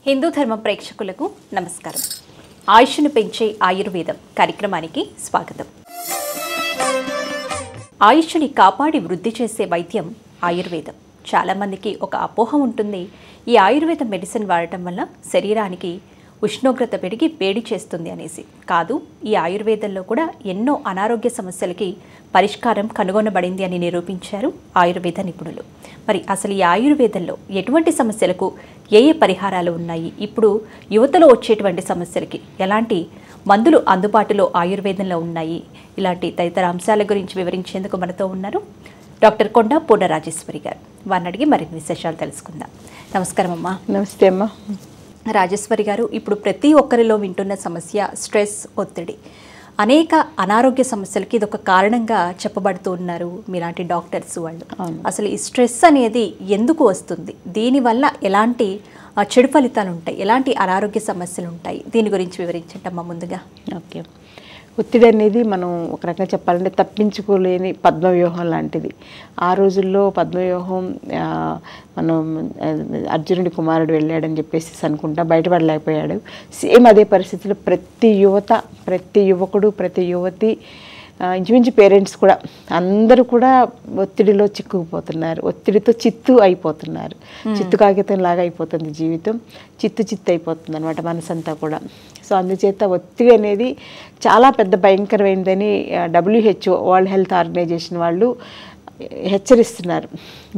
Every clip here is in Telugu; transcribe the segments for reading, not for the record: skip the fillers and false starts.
హిందూ ధర్మ ప్రేక్షకులకు నమస్కారం. ఆయుష్ను పెంచే ఆయుర్వేదం కార్యక్రమానికి స్వాగతం. ఆయుష్ని కాపాడి వృద్ధి చేసే వైద్యం ఆయుర్వేదం. చాలామందికి ఒక అపోహ ఉంటుంది, ఈ ఆయుర్వేద మెడిసిన్ వాడటం వల్ల శరీరానికి ఉష్ణోగ్రత పెరిగి వేడి చేస్తుంది అనేసి. కాదు, ఈ ఆయుర్వేదంలో కూడా ఎన్నో అనారోగ్య సమస్యలకి పరిష్కారం కనుగొనబడింది అని నిరూపించారు ఆయుర్వేద నిపుణులు. మరి అసలు ఈ ఆయుర్వేదంలో ఎటువంటి సమస్యలకు ఏ పరిహారాలు ఉన్నాయి, ఇప్పుడు యువతలో వచ్చేటువంటి సమస్యలకి ఎలాంటి మందులు అందుబాటులో ఆయుర్వేదంలో ఉన్నాయి, ఇలాంటి తదితర అంశాల గురించి వివరించేందుకు మనతో ఉన్నారు డాక్టర్ కొండా పూర్ణ రాజేశ్వరి గారు. వారిని అడిగి మరిన్ని విశేషాలు తెలుసుకుందాం. నమస్కారం అమ్మా. నమస్తే అమ్మా. రాజేశ్వరి గారు, ఇప్పుడు ప్రతి ఒక్కరిలో వింటున్న సమస్య స్ట్రెస్, ఒత్తిడి. అనేక అనారోగ్య సమస్యలకి ఇది ఒక కారణంగా చెప్పబడుతూ ఉన్నారు మీలాంటి డాక్టర్స్ వాళ్ళు. అసలు ఈ స్ట్రెస్ అనేది ఎందుకు వస్తుంది, దీనివల్ల ఎలాంటి చెడు ఫలితాలు ఉంటాయి, ఎలాంటి అనారోగ్య సమస్యలు ఉంటాయి, దీని గురించి వివరించంటమ్మా ముందుగా. ఓకే, ఒత్తిడి అనేది మనం ఒక రకంగా చెప్పాలంటే తప్పించుకోలేని పద్మవ్యూహం లాంటిది. ఆ రోజుల్లో పద్మవ్యూహం మనం అర్జునుడి కుమారుడు వెళ్ళాడని చెప్పేసి అనుకుంటా బయటపడలేకపోయాడు. సేమ్ అదే పరిస్థితిలో ప్రతి యువత, ప్రతి యువకుడు, ప్రతి యువతి, ఇంచుమించు పేరెంట్స్ కూడా అందరూ కూడా ఒత్తిడిలో చిక్కుకుపోతున్నారు. ఒత్తిడితో చిత్తు అయిపోతున్నారు. చిత్తు కాగితం లాగా అయిపోతుంది జీవితం, చిత్తు అయిపోతుంది అనమాట మనసంతా కూడా. సో అందుచేత ఒత్తిడి అనేది చాలా పెద్ద భయంకరమైనదని WHO వరల్డ్ హెల్త్ ఆర్గనైజేషన్ వాళ్ళు హెచ్చరిస్తున్నారు.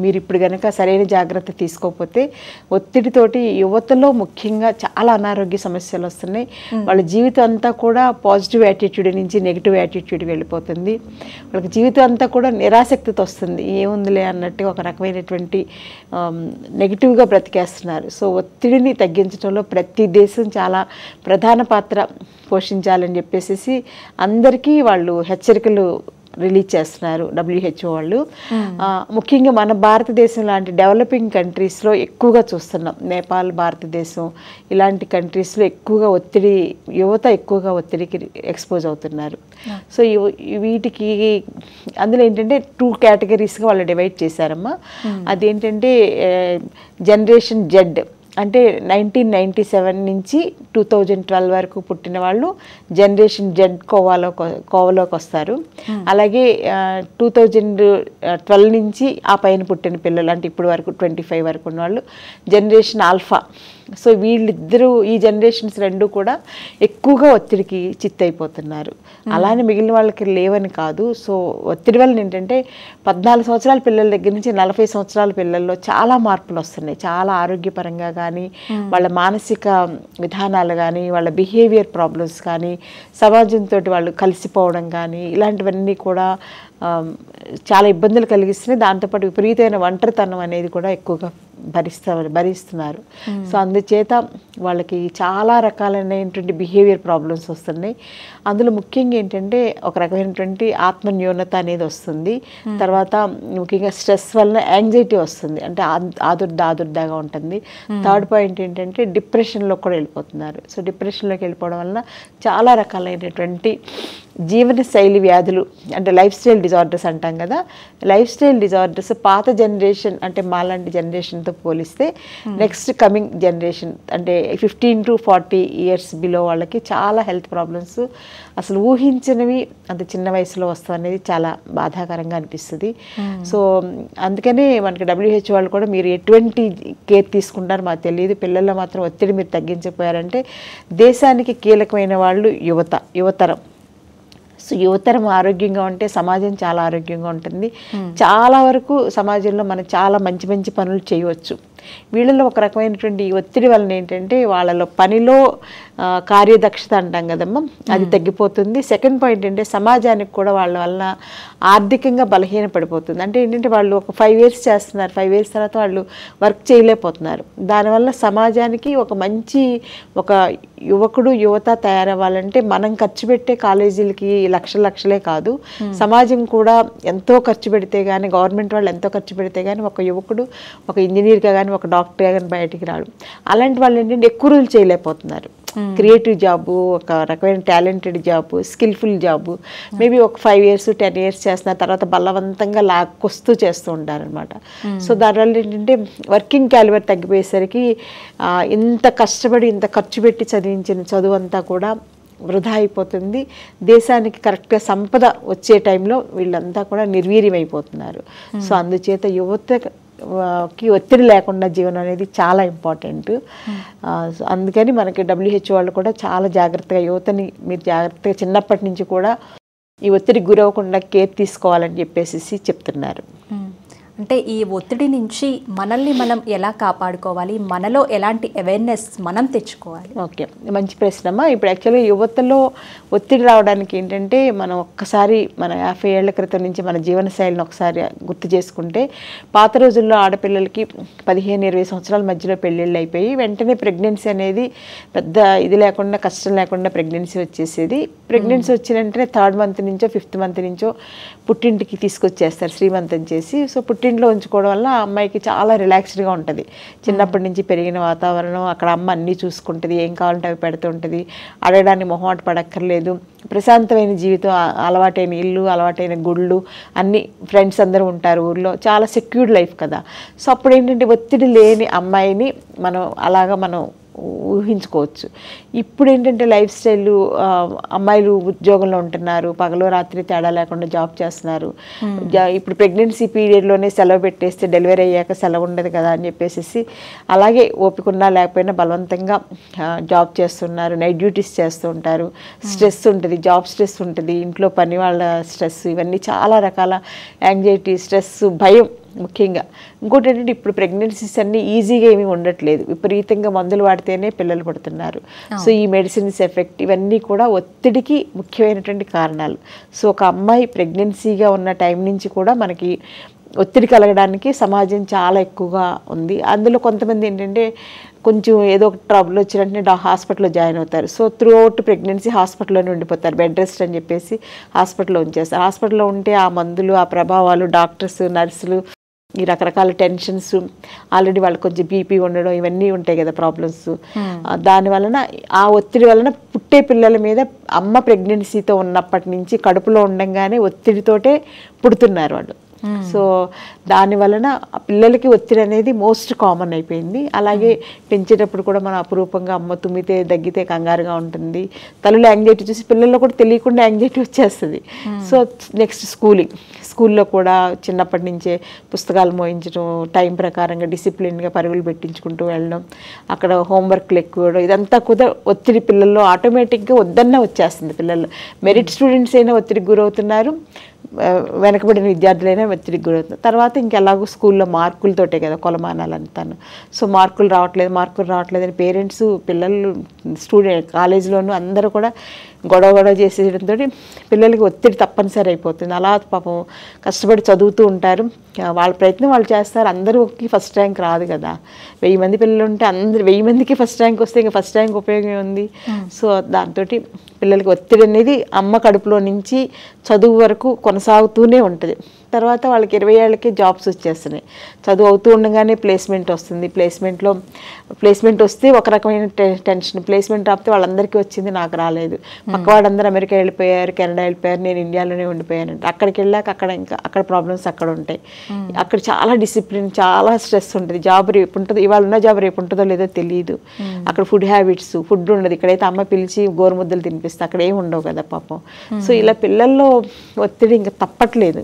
మీరు ఇప్పుడు కనుక సరైన జాగ్రత్త తీసుకోకపోతే ఒత్తిడితోటి యువతలో ముఖ్యంగా చాలా అనారోగ్య సమస్యలు వస్తున్నాయి. వాళ్ళ జీవితం అంతా కూడా పాజిటివ్ యాటిట్యూడ్ నుంచి నెగిటివ్ యాటిట్యూడ్ వెళ్ళిపోతుంది. వాళ్ళకి జీవితం అంతా కూడా నిరాసక్తితో వస్తుంది. ఏముందిలే అన్నట్టు ఒక రకమైనటువంటి నెగిటివ్గా బ్రతికేస్తున్నారు. సో ఒత్తిడిని తగ్గించడంలో ప్రతి దేశం చాలా ప్రధాన పాత్ర పోషించాలని చెప్పేసి అందరికీ వాళ్ళు హెచ్చరికలు రిలీజ్ చేస్తున్నారు WHO వాళ్ళు. ముఖ్యంగా మన భారతదేశం లాంటి డెవలపింగ్ కంట్రీస్లో ఎక్కువగా చూస్తున్నాం. నేపాల్, భారతదేశం ఇలాంటి కంట్రీస్లో ఎక్కువగా యువత ఎక్కువగా ఒత్తిడికి ఎక్స్పోజ్ అవుతున్నారు. సో వీటికి అందులో ఏంటంటే 2 కేటగిరీస్గా వాళ్ళు డివైడ్ చేశారమ్మా. అదేంటంటే జనరేషన్ జెడ్ అంటే 1997 నుంచి 2012 వరకు పుట్టిన వాళ్ళు జనరేషన్ జెడ్ కోవలోకి వస్తారు. అలాగే 2012 నుంచి ఆ పైన పుట్టిన పిల్లలు అంటే ఇప్పుడు వరకు 25 వరకు ఉన్న వాళ్ళు జనరేషన్ ఆల్ఫా. సో వీళ్ళిద్దరూ, ఈ జనరేషన్స్ రెండు కూడా ఎక్కువగా ఒత్తిడికి చిత్తైపోతున్నారు. అలానే మిగిలిన వాళ్ళకి లేవని కాదు. సో ఒత్తిడి వల్ల ఏంటంటే 14 సంవత్సరాల పిల్లల దగ్గర నుంచి 40 సంవత్సరాల పిల్లల్లో చాలా మార్పులు వస్తున్నాయి. చాలా ఆరోగ్యపరంగా కానీ, వాళ్ళ మానసిక విధానాలు కానీ, వాళ్ళ బిహేవియర్ ప్రాబ్లమ్స్ కానీ, సమాజంతో వాళ్ళు కలిసిపోవడం కానీ, ఇలాంటివన్నీ కూడా చాలా ఇబ్బందులు కలిగిస్తున్నాయి. దాంతోపాటు విపరీతమైన ఒంటరితనం అనేది కూడా ఎక్కువగా భరిస్తున్నారు. సో అందుచేత వాళ్ళకి చాలా రకాలైనటువంటి బిహేవియర్ ప్రాబ్లమ్స్ వస్తున్నాయి. అందులో ముఖ్యంగా ఏంటంటే ఒక రకమైనటువంటి ఆత్మన్యూనత అనేది వస్తుంది. తర్వాత ముఖ్యంగా స్ట్రెస్ వల్ల యాంగ్జైటీ వస్తుంది, అంటే ఆదుర్దాగా ఉంటుంది. థర్డ్ పాయింట్ ఏంటంటే డిప్రెషన్లో కూడా వెళ్ళిపోతున్నారు. సో డిప్రెషన్లోకి వెళ్ళిపోవడం వల్ల చాలా రకాలైనటువంటి జీవనశైలి వ్యాధులు, అంటే లైఫ్ స్టైల్ డిజార్డర్స్ అంటాం కదా, లైఫ్ స్టైల్ డిజార్డర్స్ పాత జనరేషన్ అంటే మాలాంటి జనరేషన్తో పోలిస్తే నెక్స్ట్ కమింగ్ జనరేషన్ అంటే 15 to 40 years బిలో వాళ్ళకి చాలా హెల్త్ ప్రాబ్లమ్స్ అసలు ఊహించినవి అంత చిన్న వయసులో వస్తాం అనేది చాలా బాధాకరంగా అనిపిస్తుంది. సో అందుకనే మనకి WHO వాళ్ళు కూడా మీరు ఎటువంటి కేర్ తీసుకుంటారో మాకు తెలియదు, పిల్లల్లో మాత్రం ఒత్తిడి మీరు తగ్గించకపోయారంటే దేశానికి కీలకమైన వాళ్ళు యువతరం. సో యువతరం ఆరోగ్యంగా ఉంటే సమాజం చాలా ఆరోగ్యంగా ఉంటుంది. చాలా వరకు సమాజంలో మనం చాలా మంచి మంచి పనులు చేయవచ్చు. వీళ్ళలో ఒక రకమైనటువంటి ఒత్తిడి వలన ఏంటంటే వాళ్ళలో పనిలో కార్యదక్షత అంటాం కదమ్మా, అది తగ్గిపోతుంది. సెకండ్ పాయింట్ ఏంటంటే సమాజానికి కూడా వాళ్ళ వలన ఆర్థికంగా బలహీన పడిపోతుంది. అంటే ఏంటంటే వాళ్ళు ఒక 5 years చేస్తున్నారు, 5 years తర్వాత వాళ్ళు వర్క్ చేయలేకపోతున్నారు. దానివల్ల సమాజానికి ఒక యువకుడు యువత తయారవ్వాలంటే మనం ఖర్చు పెట్టే కాలేజీలకి లక్షలే కాదు, సమాజం కూడా ఎంతో ఖర్చు పెడితే కానీ, గవర్నమెంట్ వాళ్ళు ఎంతో ఖర్చు పెడితే కానీ ఒక యువకుడు ఒక ఇంజనీర్గా కానీ ఒక డాక్టర్గా కానీ బయటికి రాడు. అలాంటి వాళ్ళు ఏంటంటే ఎక్కువ రోజులు చేయలేకపోతున్నారు. క్రియేటివ్ జాబు, ఒక రకమైన talented job, skilful job, maybe ఒక 5 years 10 years చేస్తున్న తర్వాత బలవంతంగా లాక్కొస్తూ చేస్తూ ఉంటారనమాట. సో దానివల్ల ఏంటంటే వర్కింగ్ క్యాలిబర్ తగ్గిపోయేసరికి ఇంత కష్టపడి ఇంత ఖర్చు పెట్టి చదివించిన చదువు అంతా కూడా వృధా అయిపోతుంది. దేశానికి కరెక్ట్గా సంపద వచ్చే టైంలో వీళ్ళంతా కూడా నిర్వీర్యమైపోతున్నారు. సో అందుచేత యువతకి ఒత్తిడి లేకుండా జీవనం అనేది చాలా ఇంపార్టెంట్. అందుకని మనకి WHO వాళ్ళు కూడా చాలా జాగ్రత్తగా యువతని మీరు జాగ్రత్తగా చిన్నప్పటి నుంచి కూడా ఈ ఒత్తిడికి గురవ్వకుండా కేర్ తీసుకోవాలని చెప్పేసి చెప్తున్నారు. అంటే ఈ ఒత్తిడి నుంచి మనల్ని మనం ఎలా కాపాడుకోవాలి, మనలో ఎలాంటి అవేర్నెస్ మనం తెచ్చుకోవాలి? ఓకే, మంచి ప్రశ్నమ్మా. ఇప్పుడు యాక్చువల్గా యువతలో ఒత్తిడి రావడానికి ఏంటంటే మనం ఒక్కసారి మన 50 ఏళ్ల క్రితం నుంచి మన జీవనశైలిని ఒకసారి గుర్తు చేసుకుంటే, పాత రోజుల్లో ఆడపిల్లలకి 15-20 సంవత్సరాల మధ్యలో పెళ్ళిళ్ళు అయిపోయి వెంటనే ప్రెగ్నెన్సీ అనేది పెద్ద ఇది లేకుండా కష్టం లేకుండా ప్రెగ్నెన్సీ వచ్చేసేది. ప్రెగ్నెన్సీ వచ్చిన వెంటనే 3rd month నుంచో 5th month నుంచో పుట్టింటికి తీసుకొచ్చేస్తారు శ్రీమంతం చేసి. సో పుట్టింట్లో ఉంచుకోవడం వల్ల ఆ అమ్మాయికి చాలా రిలాక్స్డ్గా ఉంటుంది. చిన్నప్పటి నుంచి పెరిగిన వాతావరణం, అక్కడ అమ్మ అన్నీ చూసుకుంటుంది, ఏం కావాలంటే అవి పెడుతూ ఉంటుంది, అడగడానికి మొహమాట పడక్కర్లేదు, ప్రశాంతమైన జీవితం, అలవాటైన ఇల్లు, అలవాటైన గుళ్ళు, అన్ని ఫ్రెండ్స్ అందరూ ఉంటారు ఊళ్ళో, చాలా సెక్యూర్డ్ లైఫ్ కదా. సో అప్పుడు ఏంటంటే ఒత్తిడి లేని అమ్మాయిని మనం ఊహించుకోవచ్చు. ఇప్పుడు ఏంటంటే లైఫ్ స్టైల్, అమ్మాయిలు ఉద్యోగంలో ఉంటున్నారు, పగలు రాత్రి తేడా లేకుండా జాబ్ చేస్తున్నారు. ఇప్పుడు ప్రెగ్నెన్సీ పీరియడ్లోనే సెలవు పెట్టేస్తే డెలివరీ అయ్యాక సెలవు ఉండదు కదా అని చెప్పేసి అలాగే ఓపికన్నా లేకపోయినా బలవంతంగా జాబ్ చేస్తున్నారు, నైట్ డ్యూటీస్ చేస్తూ ఉంటారు. స్ట్రెస్ ఉంటుంది, జాబ్ స్ట్రెస్ ఉంటుంది, ఇంట్లో పని వాళ్ళ స్ట్రెస్, ఇవన్నీ చాలా రకాల యాంగ్జైటీ, స్ట్రెస్, భయం ముఖ్యంగా. ఇంకోటి ఏంటంటే ఇప్పుడు ప్రెగ్నెన్సీస్ అన్నీ ఈజీగా ఏమీ ఉండట్లేదు, విపరీతంగా మందులు వాడితేనే పిల్లలు పడుతున్నారు. సో ఈ మెడిసిన్స్ ఎఫెక్ట్, ఇవన్నీ కూడా ఒత్తిడికి ముఖ్యమైనటువంటి కారణాలు. సో ఒక అమ్మాయి ప్రెగ్నెన్సీగా ఉన్న టైం నుంచి కూడా మనకి ఒత్తిడి కలగడానికి సమాజం చాలా ఎక్కువగా ఉంది. అందులో కొంతమంది ఏంటంటే కొంచెం ఏదో ఒక ట్రబుల్ వచ్చినట్టు హాస్పిటల్లో జాయిన్ అవుతారు. సో త్రూ అవుట్ ప్రెగ్నెన్సీ హాస్పిటల్లోనే ఉండిపోతారు, బెడ్ రెస్ట్ అని చెప్పేసి హాస్పిటల్లో ఉంచేస్తారు. హాస్పిటల్లో ఉంటే ఆ మందులు, ఆ ప్రభావాలు, డాక్టర్స్, నర్సులు, ఈ రకరకాల టెన్షన్స్, ఆల్రెడీ వాళ్ళకి కొంచెం బీపీ ఉండడం, ఇవన్నీ ఉంటాయి కదా ప్రాబ్లమ్స్. దాని వలన ఆ ఒత్తిడి వలన పుట్టే పిల్లల మీద అమ్మ ప్రెగ్నెన్సీతో ఉన్నప్పటి నుంచి కడుపులో ఉండంగానే ఒత్తిడితోటే పుడుతున్నారు వాళ్ళు. సో దాని వలన పిల్లలకి ఒత్తిడి అనేది మోస్ట్ కామన్ అయిపోయింది. అలాగే పెంచేటప్పుడు కూడా మనం అపురూపంగా అమ్మ తుమ్మితే దగ్గితే కంగారుగా ఉంటుంది, తల్లులో యాంగ్జైటీ చూసి పిల్లల్లో కూడా తెలియకుండా యాంగ్జైటీ వచ్చేస్తుంది. సో నెక్స్ట్ స్కూల్లో కూడా చిన్నప్పటి నుంచే పుస్తకాలు మోయించడం, టైం ప్రకారంగా డిసిప్లిన్గా పరుగులు పెట్టించుకుంటూ వెళ్ళడం, అక్కడ హోంవర్క్లు ఎక్కువ, ఇదంతా కూడా ఒత్తిడి పిల్లల్లో ఆటోమేటిక్గా వద్దన్నా వచ్చేస్తుంది. పిల్లలు మెరిట్ స్టూడెంట్స్ అయినా ఒత్తిడికి గురవుతున్నారు, వెనకబడిన విద్యార్థులైనా ఒత్తిడికి గురవుతున్నారు. తర్వాత ఇంకెలాగో స్కూల్లో మార్కులతోటే కదా కొలమానాలు అంతాను. సో మార్కులు రావట్లేదు అని పేరెంట్స్, పిల్లలు, స్టూడెంట్, కాలేజీలోనూ అందరూ కూడా గొడవ చేసేయడంతో పిల్లలకి ఒత్తిడి తప్పనిసరి అయిపోతుంది. అలా పాపం కష్టపడి చదువుతూ ఉంటారు, వాళ్ళ ప్రయత్నం వాళ్ళు చేస్తారు. అందరికి ఫస్ట్ ర్యాంక్ రాదు కదా. 1000 మంది పిల్లలు ఉంటే 1000 మందికి ఫస్ట్ ర్యాంక్ వస్తే ఇంకా ఫస్ట్ ర్యాంక్ ఉపయోగం ఉంది. సో దాంతో పిల్లలకి ఒత్తిడి అనేది అమ్మ కడుపులో నుంచి చదువు వరకు కొనసాగుతూనే ఉంటుంది. తర్వాత వాళ్ళకి 20 ఏళ్ళకి జాబ్స్ వచ్చేస్తున్నాయి. చదువు అవుతూ ఉండగానే ప్లేస్మెంట్ వస్తుంది. ప్లేస్మెంట్ వస్తే ఒక రకమైన టెన్షన్, ప్లేస్మెంట్ రాకపోతే వాళ్ళందరికీ వచ్చింది, నాకు రాలేదు, పక్కవాడందరూ అమెరికా వెళ్ళిపోయారు, కెనడా వెళ్ళిపోయారు, నేను ఇండియాలోనే ఉండిపోయాను. అక్కడికి వెళ్ళాక అక్కడ ప్రాబ్లమ్స్ అక్కడ ఉంటాయి. అక్కడ చాలా డిసిప్లిన్, చాలా స్ట్రెస్ ఉంటుంది. జాబ్ రేపు ఉంటుంది, ఇవాళ ఉన్న జాబ్ రేపు ఉంటుందో లేదో తెలియదు. అక్కడ ఫుడ్ హ్యాబిట్స్, ఫుడ్ ఉండదు. ఇక్కడైతే అమ్మ పిలిచి గోరుముద్దలు తినిపిస్తే అక్కడ ఏమి ఉండవు కదా పాపం. సో ఇలా పిల్లల్లో ఒత్తిడి ఇంకా తప్పట్లేదు.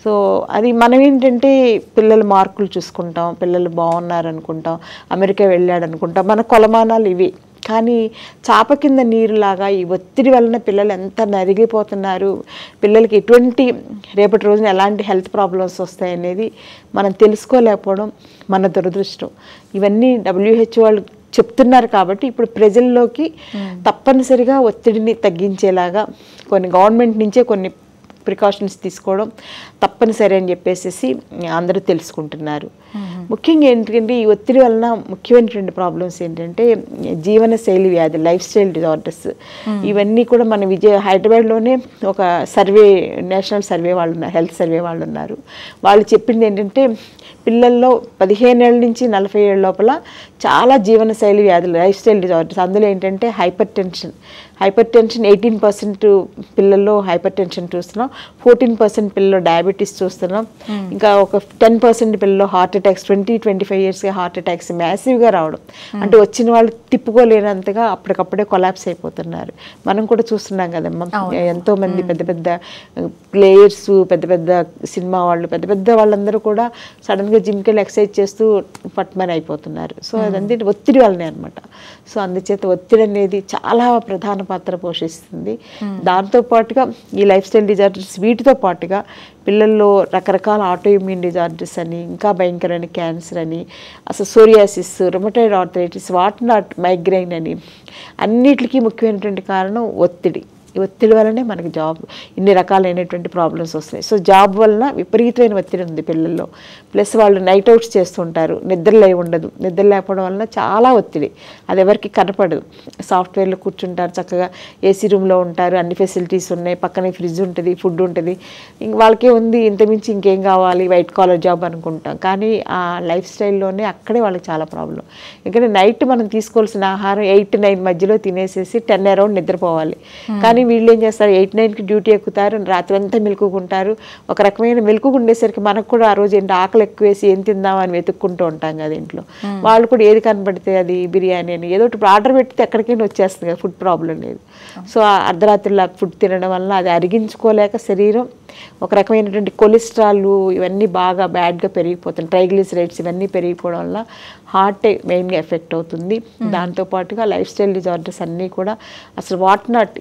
సో అది మనం ఏంటంటే పిల్లల మార్కులు చూసుకుంటాం, పిల్లలు బాగున్నారు అనుకుంటాం, అమెరికా వెళ్ళాడు అనుకుంటాం, మన కొలమానాలు ఇవి. కానీ చాప కింద నీరులాగా ఈ ఒత్తిడి వలన పిల్లలు ఎంత నరిగిపోతున్నారు, పిల్లలకి ఎటువంటి రేపటి రోజున ఎలాంటి హెల్త్ ప్రాబ్లమ్స్ వస్తాయనేది మనం తెలుసుకోలేకపోవడం మన దురదృష్టం. ఇవన్నీ WHO వాళ్ళు చెప్తున్నారు కాబట్టి ఇప్పుడు ప్రజల్లోకి తప్పనిసరిగా ఒత్తిడిని తగ్గించేలాగా గవర్నమెంట్ నుంచే కొన్ని ప్రికాషన్స్ తీసుకోవడం తప్పనిసరి అని చెప్పేసి అందరూ తెలుసుకుంటున్నారు. ముఖ్యంగా ఏంటంటే ఈ ఒత్తిడి వలన ముఖ్యమైనటువంటి ప్రాబ్లమ్స్ ఏంటంటే జీవనశైలి వ్యాధి, లైఫ్ స్టైల్ డిజార్డర్స్. ఇవన్నీ కూడా మన హైదరాబాద్లోనే ఒక సర్వే, నేషనల్ సర్వే వాళ్ళు ఉన్నారు, హెల్త్ సర్వే వాళ్ళు ఉన్నారు. వాళ్ళు చెప్పింది ఏంటంటే పిల్లల్లో 15 ఏళ్ళ నుంచి 40 ఏళ్ళ లోపల చాలా జీవనశైలి వ్యాధులు, లైఫ్ స్టైల్ డిజార్డర్స్. అందులో ఏంటంటే హైపర్ టెన్షన్ 18% పిల్లల్లో హైపర్ టెన్షన్ చూస్తున్నాం, 14% పిల్లల్లో డయాబెటీస్ చూస్తున్నాం, ఇంకా ఒక 10% పిల్లల్లో హార్ట్ అటాక్స్, 20-25 ఇయర్స్గా హార్ట్ అటాక్స్ మ్యాసివ్గా రావడం. అంటే వచ్చిన వాళ్ళు తిప్పుకోలేనంతగా అప్పటికప్పుడే కొలాప్స్ అయిపోతున్నారు. మనం కూడా చూస్తున్నాం కదమ్మా, ఎంతోమంది పెద్ద పెద్ద ప్లేయర్స్, పెద్ద పెద్ద సినిమా వాళ్ళు, పెద్ద పెద్ద వాళ్ళందరూ కూడా సడన్గా జిమ్కి వెళ్ళి ఎక్సర్సైజ్ చేస్తూ పట్మని అయిపోతున్నారు. సో అదంతే ఒత్తిడి వల్లనే అనమాట. సో అందుచేత ఒత్తిడి అనేది చాలా ప్రధాన పాత్ర పోషిస్తుంది. దాంతో పాటుగా ఈ లైఫ్ స్టైల్ డిజార్డర్స్, వీటితో పాటుగా పిల్లల్లో రకరకాల ఆటో ఇమ్యూన్ డిజార్డర్స్ అని, ఇంకా భయంకరమైన క్యాన్సర్ అని, అసలు psoriasis, rheumatoid arthritis, what not, migraine అని, అన్నిటికీ ముఖ్యమైనటువంటి కారణం ఒత్తిడి. ఈ ఒత్తిడి వల్లనే మనకి జాబ్, ఇన్ని రకాలైనటువంటి ప్రాబ్లమ్స్ వస్తున్నాయి. సో జాబ్ వలన విపరీతమైన ఒత్తిడి ఉంది పిల్లల్లో. ప్లస్ వాళ్ళు నైట్ అవుట్స్ చేస్తుంటారు, నిద్రలే ఉండదు, నిద్ర లేకపోవడం వలన చాలా ఒత్తిడి. అది ఎవరికి కనపడదు. సాఫ్ట్వేర్లో కూర్చుంటారు, చక్కగా ఏసీ రూమ్లో ఉంటారు, అన్ని ఫెసిలిటీస్ ఉన్నాయి, పక్కనే ఫ్రిడ్జ్ ఉంటుంది, ఫుడ్ ఉంటుంది, ఇంక వాళ్ళకే ఉంది, ఇంతమించి ఇంకేం కావాలి, వైట్ కాలర్ జాబ్ అనుకుంటాం. కానీ ఆ లైఫ్ స్టైల్లోనే అక్కడే వాళ్ళకి చాలా ప్రాబ్లం. ఎందుకంటే నైట్ మనం తీసుకోవాల్సిన ఆహారం 8-9 మధ్యలో తినేసేసి 10 అరౌండ్ నిద్రపోవాలి. కానీ వీళ్ళు ఏం చేస్తారు, 8-9కి డ్యూటీ ఎక్కుతారు, రాత్రి అంతా మెలుకుంటారు. ఒక రకమైన మెలుకు ఉండేసరికి మనకు కూడా ఆ రోజు ఏంటి ఆకలి ఎక్కువేసి ఏం తిందామని వెతుక్కుంటూ ఉంటాం కదా ఇంట్లో. వాళ్ళు కూడా ఏది కనపడితే అది బిర్యానీ అని ఏదో ఒకటి ఆర్డర్ పెడితే ఎక్కడికైనా వచ్చేస్తుంది కదా, ఫుడ్ ప్రాబ్లం లేదు. సో అర్ధరాత్రిలో ఫుడ్ తినడం వల్ల అది అరిగించుకోలేక శరీరం ఒక రకమైనటువంటి కొలెస్ట్రాల్ ఇవన్నీ బాగా బ్యాడ్గా పెరిగిపోతుంది, ట్రైగ్లిసరైడ్స్ ఇవన్నీ పెరిగిపోవడం వల్ల హార్ట్ మెయిన్గా ఎఫెక్ట్ అవుతుంది. దాంతోపాటుగా లైఫ్ స్టైల్ డిజార్డర్స్ అన్నీ కూడా అసలు వాట్ నాట్,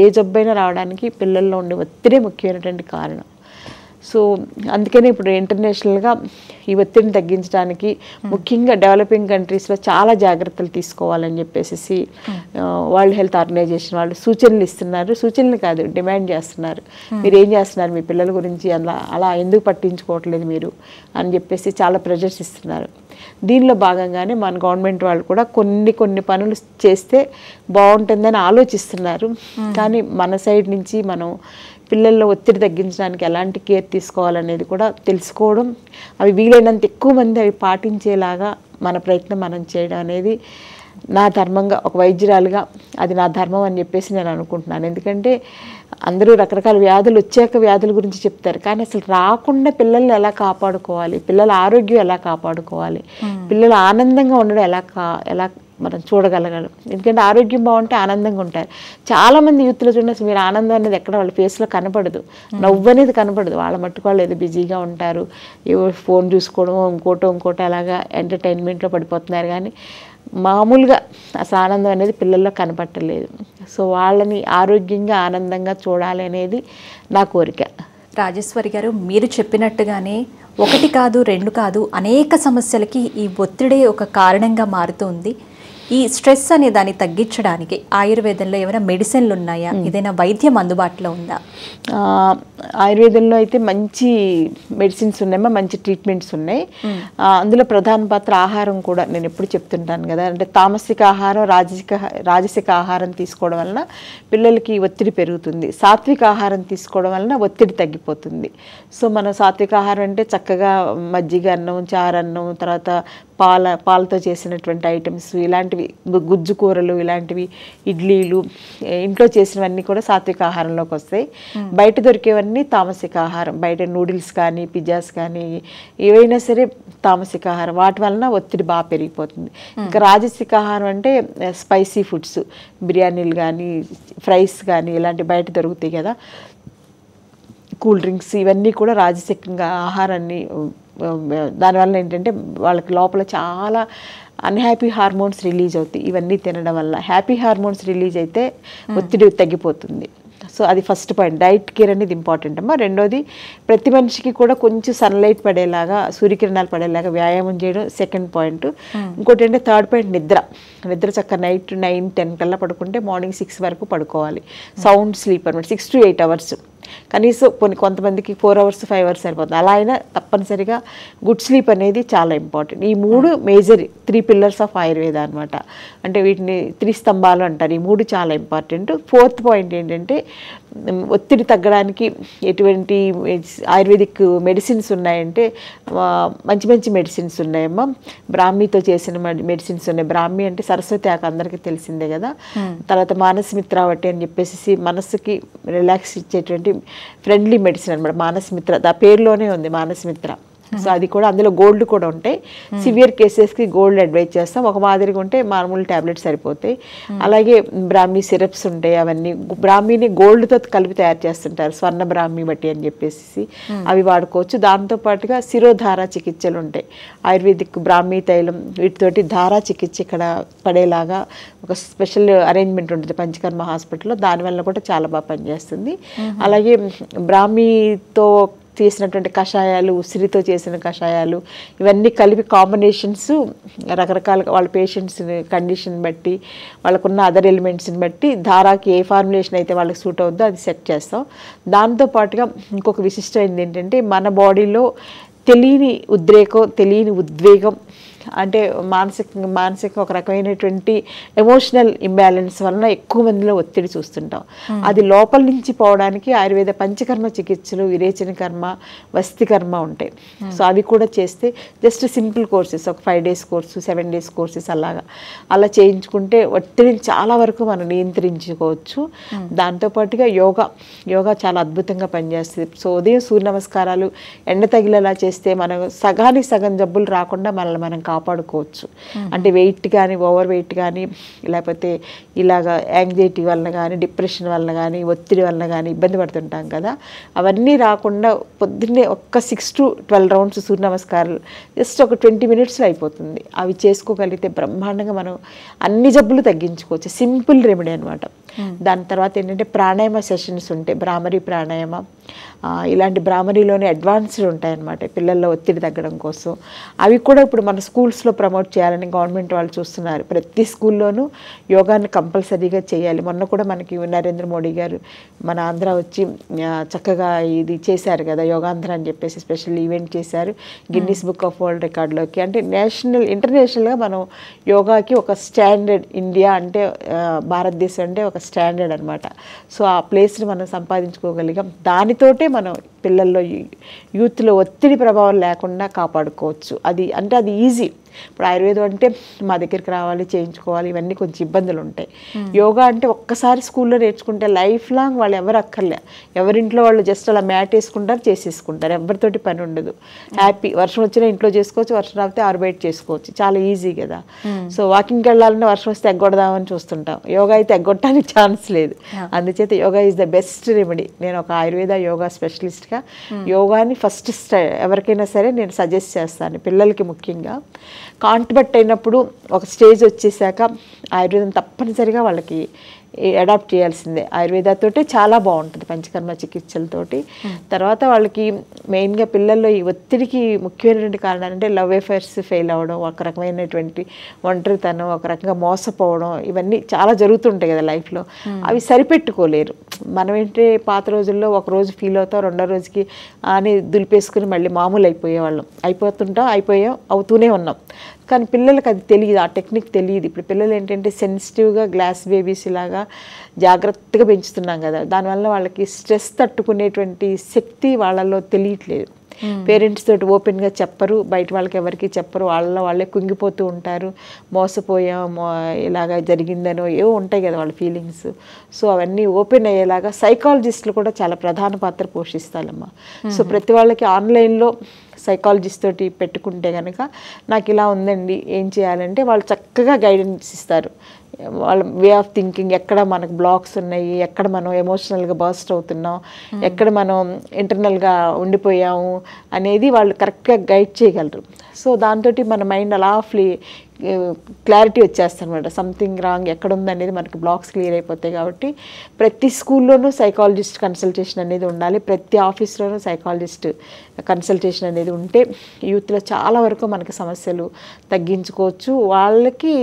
ఏ జబ్బైనా రావడానికి పిల్లల్లో ఉండే ఒత్తిడే ముఖ్యమైనటువంటి కారణం. సో అందుకనే ఇప్పుడు ఇంటర్నేషనల్గా ఈ ఒత్తిడిని తగ్గించడానికి ముఖ్యంగా డెవలపింగ్ కంట్రీస్లో చాలా జాగ్రత్తలు తీసుకోవాలని చెప్పేసి వరల్డ్ హెల్త్ ఆర్గనైజేషన్ వాళ్ళు సూచనలు ఇస్తున్నారు. సూచనలు కాదు, డిమాండ్ చేస్తున్నారు. మీరు ఏం చేస్తున్నారు, మీ పిల్లల గురించి అలా ఎందుకు పట్టించుకోవట్లేదు మీరు అని చెప్పేసి చాలా ప్రెజర్స్ ఇస్తున్నారు. దీనిలో భాగంగానే మన గవర్నమెంట్ వాళ్ళు కూడా కొన్ని పనులు చేస్తే బాగుంటుందని ఆలోచిస్తున్నారు. కానీ మన సైడ్ నుంచి మనం పిల్లల్లో ఒత్తిడి తగ్గించడానికి ఎలాంటి కేర్ తీసుకోవాలనేది కూడా తెలుసుకోవడం, అవి వీలైనంత ఎక్కువ మంది అవి పాటించేలాగా మన ప్రయత్నం మనం చేయడం అనేది నా ధర్మంగా, ఒక వైద్యురాలుగా అది నా ధర్మం అని చెప్పేసి నేను అనుకుంటున్నాను. ఎందుకంటే అందరూ రకరకాల వ్యాధులు వచ్చాక వ్యాధుల గురించి చెప్తారు, కానీ అసలు రాకుండా పిల్లల్ని ఎలా కాపాడుకోవాలి, పిల్లల ఆరోగ్యం ఎలా కాపాడుకోవాలి, పిల్లలు ఆనందంగా ఉండడం ఎలా మనం చూడగలగడం. ఎందుకంటే ఆరోగ్యం బాగుంటే ఆనందంగా ఉంటారు. చాలామంది యూత్లో చూడండి, మీరు ఆనందం అనేది ఎక్కడ వాళ్ళ ఫేస్లో కనపడదు, నవ్వు అనేది కనపడదు. వాళ్ళ మట్టుకు వాళ్ళు ఏదో బిజీగా ఉంటారు, ఏవో ఫోన్ చూసుకోవడం, ఇంకోటో అలాగా ఎంటర్టైన్మెంట్లో పడిపోతున్నారు. కానీ మామూలుగా అసలు ఆనందం అనేది పిల్లల్లో కనపట్టలేదు. సో వాళ్ళని ఆరోగ్యంగా ఆనందంగా చూడాలి అనేది నా కోరిక. రాజేశ్వరి గారు, మీరు చెప్పినట్టుగానే 1 కాదు 2 కాదు అనేక సమస్యలకి ఈ ఒత్తిడే ఒక కారణంగా మారుతుంది. ఈ స్ట్రెస్ అనే దాన్ని తగ్గించడానికి ఆయుర్వేదంలో ఏమైనా మెడిసిన్లు ఉన్నాయా, ఏదైనా వైద్యం అందుబాటులో ఉందా? ఆయుర్వేదంలో అయితే మంచి మెడిసిన్స్ ఉన్నాయమ్మా, మంచి ట్రీట్మెంట్స్ ఉన్నాయి. అందులో ప్రధాన పాత్ర ఆహారం కూడా. నేను ఎప్పుడు చెప్తుంటాను కదా, అంటే తామసిక ఆహారం, రాజసిక ఆహారం తీసుకోవడం వలన పిల్లలకి ఒత్తిడి పెరుగుతుంది, సాత్విక ఆహారం తీసుకోవడం వలన ఒత్తిడి తగ్గిపోతుంది. సో మన సాత్విక ఆహారం అంటే చక్కగా మజ్జిగ అన్నం, చారన్నం, తర్వాత పాలతో చేసినటువంటి ఐటమ్స్, ఇలాంటివి గుజ్జు కూరలు, ఇలాంటివి ఇడ్లీలు, ఇంట్లో చేసినవన్నీ కూడా సాత్విక ఆహారంలోకి వస్తాయి. బయట దొరికేవన్నీ తామసిక ఆహారం, బయట నూడిల్స్ కానీ పిజ్జాస్ కానీ ఏవైనా సరే తామసిక ఆహారం, వాటి వలన ఒత్తిడి బాగా పెరిగిపోతుంది. ఇంకా రాజసిక ఆహారం అంటే స్పైసీ ఫుడ్స్, బిర్యానీలు కానీ ఫ్రైస్ కానీ ఇలాంటి బయట దొరుకుతాయి కదా, కూల్ డ్రింక్స్, ఇవన్నీ కూడా రాజసికంగా ఆహారాన్ని, దానివల్ల ఏంటంటే వాళ్ళకి లోపల చాలా అన్హ్యాపీ హార్మోన్స్ రిలీజ్ అవుతాయి. ఇవన్నీ తినడం వల్ల హ్యాపీ హార్మోన్స్ రిలీజ్ అయితే ఒత్తిడి తగ్గిపోతుంది. సో అది ఫస్ట్ పాయింట్. డైట్ కేర్ అనేది ఇంపార్టెంట్ అమ్మా. రెండోది, ప్రతి మనిషికి కూడా కొంచెం సన్లైట్ పడేలాగా, సూర్యకిరణాలు పడేలాగా వ్యాయామం చేయడం సెకండ్ పాయింట్. ఇంకోటి అంటే థర్డ్ పాయింట్, నిద్ర చక్క నైట్ 9-10 కల్లా పడుకుంటే మార్నింగ్ 6 వరకు పడుకోవాలి. సౌండ్ స్లీప్ అనమాట, 6 to 8 hours. కనీసం కొంతమందికి 4 hours 5 hours సరిపోతుంది. అలా అయినా తప్పనిసరిగా గుడ్ స్లీప్ అనేది చాలా ఇంపార్టెంట్. ఈ 3 మేజర్ 3 pillars ఆఫ్ ఆయుర్వేద అనమాట. అంటే వీటిని 3 స్తంభాలు అంటారు. ఈ 3 చాలా ఇంపార్టెంట్. 4th పాయింట్ ఏంటంటే ఒత్తిడి తగ్గడానికి ఎటువంటి ఆయుర్వేదిక్ మెడిసిన్స్ ఉన్నాయంటే మంచి మంచి మెడిసిన్స్ ఉన్నాయమ్మా. బ్రాహ్మీతో చేసిన మెడిసిన్స్ ఉన్నాయి. బ్రాహ్మీ అంటే సరస్వతి ఆకు అందరికీ తెలిసిందే కదా. తర్వాత మానసమిత్రావటి అని చెప్పేసి మనసుకి రిలాక్స్ ఇచ్చేటువంటి ఫ్రెండ్లీ మెడిసిన్ అనమాట. మానసమిత్ర ఆ పేరులోనే ఉంది మానసమిత్ర. సో అది కూడా అందులో గోల్డ్ కూడా ఉంటాయి. సివియర్ కేసెస్కి గోల్డ్ అడ్వైజ్ చేస్తాం. ఒక మాదిరిగా ఉంటే మామూలు ట్యాబ్లెట్స్ సరిపోతాయి. అలాగే బ్రాహ్మీ సిరప్స్ ఉంటాయి. అవన్నీ బ్రాహ్మీని గోల్డ్తో కలిపి తయారు చేస్తుంటారు, స్వర్ణ బ్రాహ్మీ బట్టి అని చెప్పేసి అవి వాడుకోవచ్చు. దాంతోపాటుగా శిరోధార చికిత్సలు ఉంటాయి. ఆయుర్వేదిక్ బ్రాహ్మీ తైలం వీటితోటి ధారా చికిత్స ఇక్కడ పడేలాగా ఒక స్పెషల్ అరేంజ్మెంట్ ఉంటుంది పంచకర్మ హాస్పిటల్లో. దానివల్ల కూడా చాలా బాగా పనిచేస్తుంది. అలాగే బ్రాహ్మీతో చేసినటువంటి కషాయాలు, ఉసిరితో చేసిన కషాయాలు, ఇవన్నీ కలిపి కాంబినేషన్స్ రకరకాల వాళ్ళ పేషెంట్స్ కండిషన్ బట్టి వాళ్ళకున్న అదర్ ఎలిమెంట్స్ని బట్టి ధారాకి ఏ ఫార్ములేషన్ అయితే వాళ్ళకి సూట్ అవుద్దో అది సెట్ చేస్తాం. దాంతోపాటుగా ఇంకొక విశిష్టమైనది ఏంటంటే మన బాడీలో తెలియని ఉద్రేకం, తెలియని ఉద్వేగం, అంటే మానసిక ఒక రకమైనటువంటి ఎమోషనల్ ఇంబ్యాలెన్స్ వలన ఎక్కువ మందిలో ఒత్తిడి చూస్తుంటాం. అది లోపల నుంచి పోవడానికి ఆయుర్వేద పంచకర్మ చికిత్సలు, విరేచన కర్మ, వస్తి కర్మ ఉంటాయి. సో అవి కూడా చేస్తే జస్ట్ సింపుల్ కోర్సెస్, ఒక 5 days కోర్సు, 7 days కోర్సెస్ అలా చేయించుకుంటే ఒత్తిడిని చాలా వరకు మనం నియంత్రించుకోవచ్చు. దాంతోపాటుగా యోగా చాలా అద్భుతంగా పనిచేస్తుంది. సో ఉదయం సూర్య నమస్కారాలు ఎండ తగిలేలా చేస్తే మనం సగానికి సగం జబ్బులు రాకుండా మనల్ని మనం కాపాడుకోవచ్చు. అంటే వెయిట్ కానీ, ఓవర్ వెయిట్ కానీ, లేకపోతే ఇలాగా యాంగ్జైటీ వలన కానీ, డిప్రెషన్ వలన కానీ, ఒత్తిడి వలన కానీ ఇబ్బంది పడుతుంటాం కదా. అవన్నీ రాకుండా పొద్దున్నే ఒక్క 6 to 12 rounds సూర్య నమస్కారాలు జస్ట్ ఒక 20 minutesలో అయిపోతుంది. అవి చేసుకోగలిగితే బ్రహ్మాండంగా మనం అన్ని జబ్బులు తగ్గించుకోవచ్చు. సింపుల్ రెమెడీ అనమాట. దాని తర్వాత ఏంటంటే ప్రాణాయామ సెషన్స్ ఉంటాయి. భ్రామరీ ప్రాణాయామ, ఇలాంటి భ్రామరీలోనే అడ్వాన్స్డ్ ఉంటాయన్నమాట పిల్లల్లో ఒత్తిడి తగ్గడం కోసం. అవి కూడా ఇప్పుడు మన స్కూల్స్లో ప్రమోట్ చేయాలని గవర్నమెంట్ వాళ్ళు చూస్తున్నారు. ప్రతి స్కూల్లోనూ యోగాని కంపల్సరీగా చేయాలి. మొన్న కూడా మనకి నరేంద్ర మోడీ గారు మన ఆంధ్ర వచ్చి చక్కగా ఇది చేశారు కదా, యోగాంధ్ర అని చెప్పేసి స్పెషల్ ఈవెంట్ చేశారు గిన్నిస్ బుక్ ఆఫ్ వరల్డ్ రికార్డులోకి. అంటే ఇంటర్నేషనల్గా మనం యోగాకి ఒక స్టాండర్డ్, ఇండియా అంటే భారతదేశం అంటే ఒక స్టాండర్డ్ అనమాట. సో ఆ ప్లేస్ని మనం సంపాదించుకోగలిగాం. దానితోటే మనం పిల్లల్లో యూత్లో ఒత్తిడి ప్రభావం లేకుండా కాపాడుకోవచ్చు. అది ఈజీ. ఇప్పుడు ఆయుర్వేదం అంటే మా దగ్గరికి రావాలి, చేయించుకోవాలి, ఇవన్నీ కొంచెం ఇబ్బందులు ఉంటాయి. యోగా అంటే ఒక్కసారి స్కూల్లో నేర్చుకుంటే లైఫ్ లాంగ్ వాళ్ళు ఎవరు అక్కర్లే, ఎవరింట్లో వాళ్ళు జస్ట్ అలా మ్యాట్ వేసుకుంటారు, చేసేసుకుంటారు, ఎవరితోటి పని ఉండదు. హ్యాపీ. వర్షం వచ్చినా ఇంట్లో చేసుకోవచ్చు, వర్షం రాకపోతే ఆరుబయట చేసుకోవచ్చు. చాలా ఈజీ కదా. సో వాకింగ్కి వెళ్ళాలంటే వర్షం వస్తే ఎగ్గొడదామని చూస్తుంటాం. యోగా అయితే ఎగ్గొట్టడానికి ఛాన్స్ లేదు. అందుచేత yoga is the best remedy. నేను ఒక ఆయుర్వేద యోగా స్పెషలిస్ట్గా యోగాని ఫస్ట్ ఎవరికైనా సరే నేను సజెస్ట్ చేస్తాను, పిల్లలకి ముఖ్యంగా. కాంట్బట్ అయినప్పుడు ఒక స్టేజ్ వచ్చేసాక ఆయుర్వేదం తప్పనిసరిగా వాళ్ళకి అడాప్ట్ చేయాల్సిందే. ఆయుర్వేదతోటే చాలా బాగుంటుంది పంచకర్మ చికిత్సలతోటి. తర్వాత వాళ్ళకి మెయిన్గా పిల్లల్లో ఈ ఒత్తిడికి ముఖ్యమైనటువంటి కారణాలు అంటే లవ్ అఫైర్స్ ఫెయిల్ అవ్వడం, ఒక రకమైనటువంటి ఒంటరితనం, ఒక రకంగా మోసపోవడం, ఇవన్నీ చాలా జరుగుతుంటాయి కదా లైఫ్లో. అవి సరిపెట్టుకోలేరు. మనం ఏంటంటే పాత రోజుల్లో ఒక రోజు ఫీల్ అవుతాం, రెండో రోజుకి అని దులిపేసుకుని మళ్ళీ మామూలు అయిపోయేవాళ్ళం. అవుతూనే ఉన్నాం. కానీ పిల్లలకి అది తెలియదు, ఆ టెక్నిక్ తెలియదు. ఇప్పుడు పిల్లలు ఏంటంటే సెన్సిటివ్గా గ్లాస్ బేబీస్ లాగా జాగ్రత్తగా పెంచుతున్నాం కదా, దానివల్ల వాళ్ళకి స్ట్రెస్ తట్టుకునేటువంటి శక్తి వాళ్ళలో తెలియట్లేదు. పేరెంట్స్ తోటి ఓపెన్గా చెప్పరు, బయట వాళ్ళకి ఎవరికి చెప్పరు, వాళ్ళే కుంగిపోతూ ఉంటారు. మోసపోయాం, ఇలాగా జరిగిందనో ఏవో ఉంటాయి కదా వాళ్ళ ఫీలింగ్స్. సో అవన్నీ ఓపెన్ అయ్యేలాగా సైకాలజిస్టులు కూడా చాలా ప్రధాన పాత్ర పోషిస్తారమ్మా. సో ప్రతి వాళ్ళకి ఆన్లైన్లో సైకాలజిస్ట్ తోటి పెట్టుకుంటే కనుక నాకు ఇలా ఉందండి ఏం చేయాలంటే వాళ్ళు చక్కగా గైడెన్స్ ఇస్తారు. వాళ్ళ వే ఆఫ్ థింకింగ్, ఎక్కడ మనకు బ్లాక్స్ ఉన్నాయి, ఎక్కడ మనం ఎమోషనల్గా బర్స్ట్ అవుతున్నాం, ఎక్కడ మనం ఇంటర్నల్గా ఉండిపోయాము అనేది వాళ్ళు కరెక్ట్గా గైడ్ చేయగలరు. సో దాంతో మన మైండ్ అలా క్లారిటీ వచ్చేస్తుంది అనమాట. సంథింగ్ రాంగ్ ఎక్కడ ఉందనేది మనకి బ్లాక్స్ క్లియర్ అయిపోతాయి. కాబట్టి ప్రతి స్కూల్లోనూ సైకాలజిస్ట్ కన్సల్టేషన్ అనేది ఉండాలి. ప్రతి ఆఫీస్లోనూ సైకాలజిస్ట్ కన్సల్టేషన్ అనేది ఉంటే యూత్లో చాలా వరకు మనకి సమస్యలు తగ్గించుకోవచ్చు. వాళ్ళకి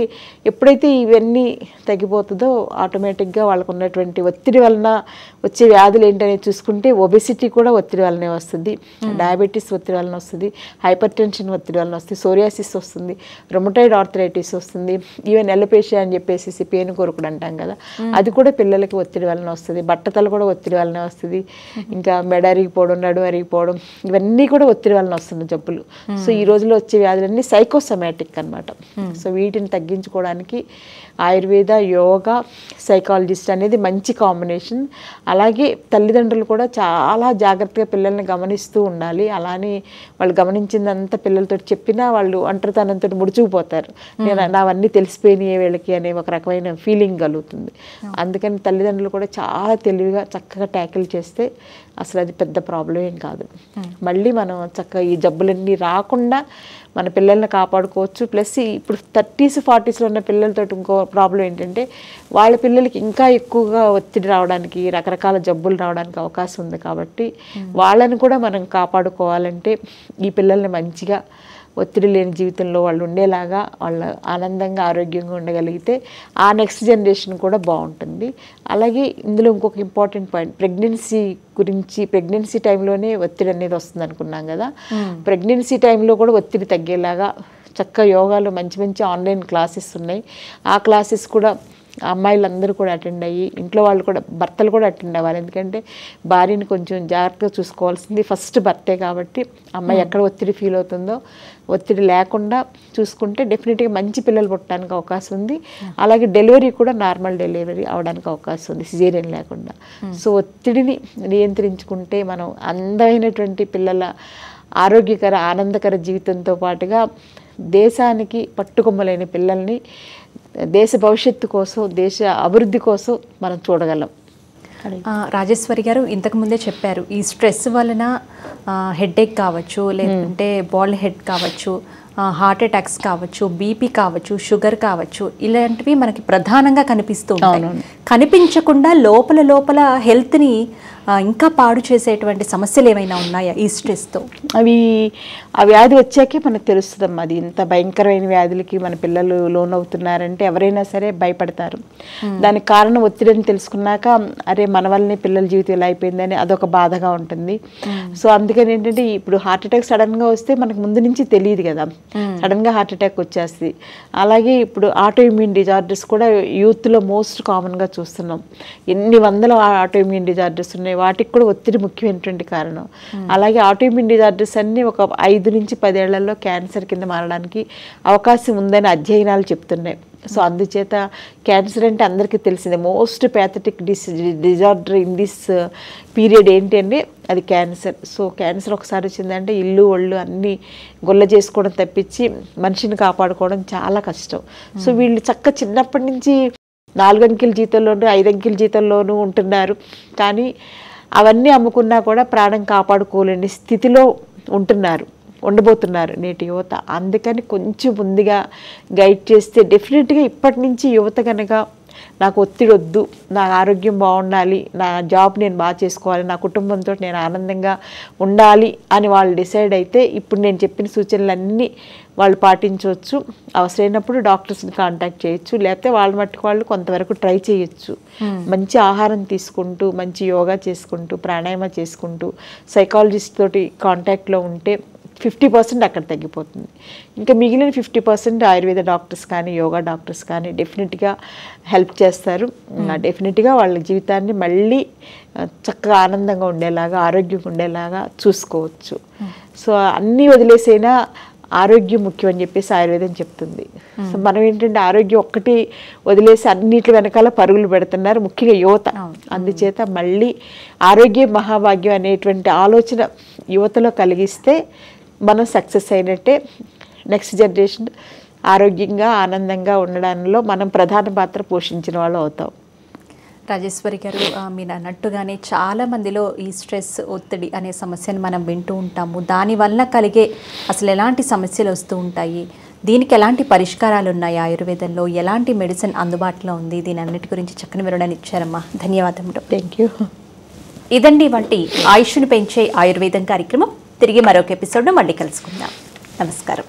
ఎప్పుడైతే ఇవన్నీ తగ్గిపోతుందో ఆటోమేటిక్గా వాళ్ళకు ఉన్నటువంటి ఒత్తిడి వలన వచ్చే వ్యాధులు ఏంటనేది చూసుకుంటే ఒబెసిటీ కూడా ఒత్తిడి వల్లనే వస్తుంది, డయాబెటీస్ ఒత్తిడి వలన వస్తుంది, హైపర్ టెన్షన్ ఒత్తిడి వలన వస్తుంది, సోరియాసిస్ వస్తుంది, రొమటైడ్ ఆర్థరైటిస్ వస్తుంది, ఈవెన్ ఎలపేషియా అని చెప్పేసి పేను కొరుకుడు అంటాం కదా, అది కూడా పిల్లలకి ఒత్తిడి వలన వస్తుంది, బట్టతలు కూడా ఒత్తిడి వలన వస్తుంది, ఇంకా మెడ అరిగిపోవడం, నడుము అరిగిపోవడం, ఇవన్నీ కూడా ఒత్తిడి వలన వస్తుంది జబ్బులు. సో ఈ రోజుల్లో వచ్చే వ్యాధులన్నీ సైకోసమాటిక్ అనమాట. సో వీటిని తగ్గించుకోవడానికి ఆయుర్వేద, యోగా, సైకాలజిస్ట్ అనేది మంచి కాంబినేషన్. అలాగే తల్లిదండ్రులు కూడా చాలా జాగ్రత్తగా పిల్లల్ని గమనిస్తూ ఉండాలి. అలానే వాళ్ళు గమనించిందంతా పిల్లలతో చెప్పినా వాళ్ళు ఒంటరితనంతో ముడుచుకుపోతారు. నేను నావన్నీ తెలిసిపోయినాయి వీళ్ళకి అనే ఒక రకమైన ఫీలింగ్ కలుగుతుంది. అందుకని తల్లిదండ్రులు కూడా చాలా తెలివిగా చక్కగా ట్యాకిల్ చేస్తే అసలు అది పెద్ద ప్రాబ్లం ఏం కాదు. మళ్ళీ మనం చక్కగా ఈ జబ్బులన్నీ రాకుండా మన పిల్లల్ని కాపాడుకోవచ్చు. ప్లస్ ఇప్పుడు 30s 40sలో ఉన్న పిల్లలతో ఇంకో ప్రాబ్లం ఏంటంటే వాళ్ళ పిల్లలకి ఇంకా ఎక్కువగా ఒత్తిడి రావడానికి, రకరకాల జబ్బులు రావడానికి అవకాశం ఉంది. కాబట్టి వాళ్ళని కూడా మనం కాపాడుకోవాలంటే ఈ పిల్లల్ని మంచిగా ఒత్తిడి లేని జీవితంలో వాళ్ళు ఉండేలాగా, వాళ్ళు ఆనందంగా ఆరోగ్యంగా ఉండగలిగితే ఆ నెక్స్ట్ జనరేషన్ కూడా బాగుంటుంది. అలాగే ఇందులో ఇంకొక ఇంపార్టెంట్ పాయింట్, ప్రెగ్నెన్సీ గురించి. ప్రెగ్నెన్సీ టైంలోనే ఒత్తిడి అనేది వస్తుంది అనుకున్నాం కదా, ప్రెగ్నెన్సీ టైంలో కూడా ఒత్తిడి తగ్గేలాగా చక్కగా యోగాలో మంచి మంచి ఆన్లైన్ క్లాసెస్ ఉన్నాయి. ఆ క్లాసెస్ కూడా అమ్మాయిలందరూ కూడా అటెండ్ అయ్యి, ఇంట్లో వాళ్ళు కూడా, భర్తలు కూడా అటెండ్ అవ్వాలి. ఎందుకంటే భార్యని కొంచెం జాగ్రత్తగా చూసుకోవాల్సింది ఫస్ట్ భర్తే. కాబట్టి అమ్మాయి ఎక్కడ ఒత్తిడి ఫీల్ అవుతుందో ఒత్తిడి లేకుండా చూసుకుంటే డెఫినెట్గా మంచి పిల్లలు పుట్టడానికి అవకాశం ఉంది. అలాగే డెలివరీ కూడా నార్మల్ డెలివరీ అవడానికి అవకాశం ఉంది, సిజేరియన్ లేకుండా. సో ఒత్తిడిని నియంత్రించుకుంటే మనం అందమైనటువంటి పిల్లల ఆరోగ్యకర, ఆనందకర జీవితంతో పాటుగా దేశానికి పట్టుకొమ్మలేని పిల్లల్ని దేశ భవిష్యత్తు కోసం, దేశ అభివృద్ధి కోసం మనం చూడగలం. రాజేశ్వరి గారు ఇంతకుముందే చెప్పారు, ఈ స్ట్రెస్ వలన హెడేక్ కావచ్చు, లేదంటే బాల్ హెడ్ కావచ్చు, హార్ట్ అటాక్స్ కావచ్చు, బీపీ కావచ్చు, షుగర్ కావచ్చు, ఇలాంటివి మనకి ప్రధానంగా కనిపిస్తూ ఉంటాయి. కనిపించకుండా లోపల లోపల హెల్త్ని ఇంకా పాడు చేసేటువంటి సమస్యలు ఏమైనా ఉన్నాయా ఈ స్ట్రెస్తో? ఆ వ్యాధి వచ్చాకే మనకు తెలుస్తుందమ్మా. అది ఇంత భయంకరమైన వ్యాధులకి మన పిల్లలు లోన్ అవుతున్నారంటే ఎవరైనా సరే భయపడతారు. దానికి కారణం ఒత్తిడిని తెలుసుకున్నాక అరే మన వల్లనే పిల్లల జీవితం ఎలా అయిపోయిందని అదొక బాధగా ఉంటుంది. సో అందుకని ఏంటంటే ఇప్పుడు హార్ట్ అటాక్ సడన్గా వస్తే మనకు ముందు నుంచి తెలియదు కదా, సడన్గా హార్ట్ అటాక్ వచ్చేస్తుంది. అలాగే ఇప్పుడు ఆటో ఇమ్యూన్ డిజార్డర్స్ కూడా యూత్లో మోస్ట్ కామన్గా చూస్తున్నాం. ఎన్ని వందల ఆటో ఇమ్యూన్ డిజార్డర్స్ ఉన్నాయి, వాటికి కూడా ఒత్తిడి ముఖ్యమైనటువంటి కారణం. అలాగే ఆటో ఇమ్యూన్ డిజార్డర్స్ అన్నీ ఒక 5 నుంచి 10 ఏళ్లలో క్యాన్సర్ కింద మారడానికి అవకాశం ఉందని అధ్యయనాలు చెప్తున్నాయి. సో అందుచేత క్యాన్సర్ అంటే అందరికీ తెలిసిందే, most pathetic disorder in this period ఏంటి అంటే అది క్యాన్సర్. సో క్యాన్సర్ ఒకసారి వచ్చిందంటే ఇల్లు ఒళ్ళు అన్నీ గొల్ల చేసుకోవడం తప్పించి మనిషిని కాపాడుకోవడం చాలా కష్టం. సో వీళ్ళు చక్క చిన్నప్పటి నుంచి 4 అంకెల జీతంలోనూ 5 అంకెల జీతంలోనూ ఉంటున్నారు. కానీ అవన్నీ అమ్ముకున్నా కూడా ప్రాణం కాపాడుకోలేని స్థితిలో ఉండబోతున్నారు నేటి యువత. అందుకని కొంచెం ముందుగా గైడ్ చేస్తే డెఫినెట్గా ఇప్పటి నుంచి యువత కనుక నాకు ఒత్తిడి వద్దు, నా ఆరోగ్యం బాగుండాలి, నా జాబ్ నేను బాగా చేసుకోవాలి, నా కుటుంబంతో నేను ఆనందంగా ఉండాలి అని వాళ్ళు డిసైడ్ అయితే ఇప్పుడు నేను చెప్పిన సూచనలన్నీ వాళ్ళు పాటించవచ్చు. అవసరమైనప్పుడు డాక్టర్స్ని కాంటాక్ట్ చేయొచ్చు, లేకపోతే వాళ్ళ మట్టుకు వాళ్ళు కొంతవరకు ట్రై చేయొచ్చు. మంచి ఆహారం తీసుకుంటూ, మంచి యోగా చేసుకుంటూ, ప్రాణాయామ చేసుకుంటూ, సైకాలజిస్ట్ తోటి కాంటాక్ట్లో ఉంటే 50% అక్కడ తగ్గిపోతుంది. ఇంకా మిగిలిన 50% ఆయుర్వేద డాక్టర్స్ కానీ, యోగా డాక్టర్స్ కానీ డెఫినెట్గా హెల్ప్ చేస్తారు. డెఫినెట్గా వాళ్ళ జీవితాన్ని మళ్ళీ చక్కగా ఆనందంగా ఉండేలాగా, ఆరోగ్యంగా ఉండేలాగా చూసుకోవచ్చు. సో అన్నీ వదిలేసైనా ఆరోగ్యం ముఖ్యం అని చెప్పేసి ఆయుర్వేదం చెప్తుంది. సో మనం ఏంటంటే ఆరోగ్యం ఒక్కటి వదిలేసి అన్నిటి వెనకాల పరుగులు పెడుతున్నారు, ముఖ్యంగా యువత. అందుచేత మళ్ళీ ఆరోగ్యం మహాభాగ్యం అనేటువంటి ఆలోచన యువతలో కలిగిస్తే మనం సక్సెస్ అయినట్టే. నెక్స్ట్ జనరేషన్ ఆరోగ్యంగా ఆనందంగా ఉండడంలో మనం ప్రధాన పాత్ర పోషించిన వాళ్ళు అవుతాం. రాజేశ్వరి గారు, మీరు అన్నట్టుగానే చాలా మందిలో ఈ స్ట్రెస్, ఒత్తిడి అనే సమస్యను మనం వింటూ ఉంటాము. దానివల్ల కలిగే అసలు ఎలాంటి సమస్యలు వస్తూ ఉంటాయి, దీనికి ఎలాంటి పరిష్కారాలు ఉన్నాయి, ఆయుర్వేదంలో ఎలాంటి మెడిసిన్ అందుబాటులో ఉంది, దీని అన్నిటి గురించి చక్కని వివరణ ఇచ్చారమ్మా. ధన్యవాదములు. Thank you. ఇదండి వంటి ఆయుష్ను పెంచే ఆయుర్వేదం కార్యక్రమం. తిరిగి మరొక ఎపిసోడ్లో మళ్ళీ కలుసుకుందాం. నమస్కారం.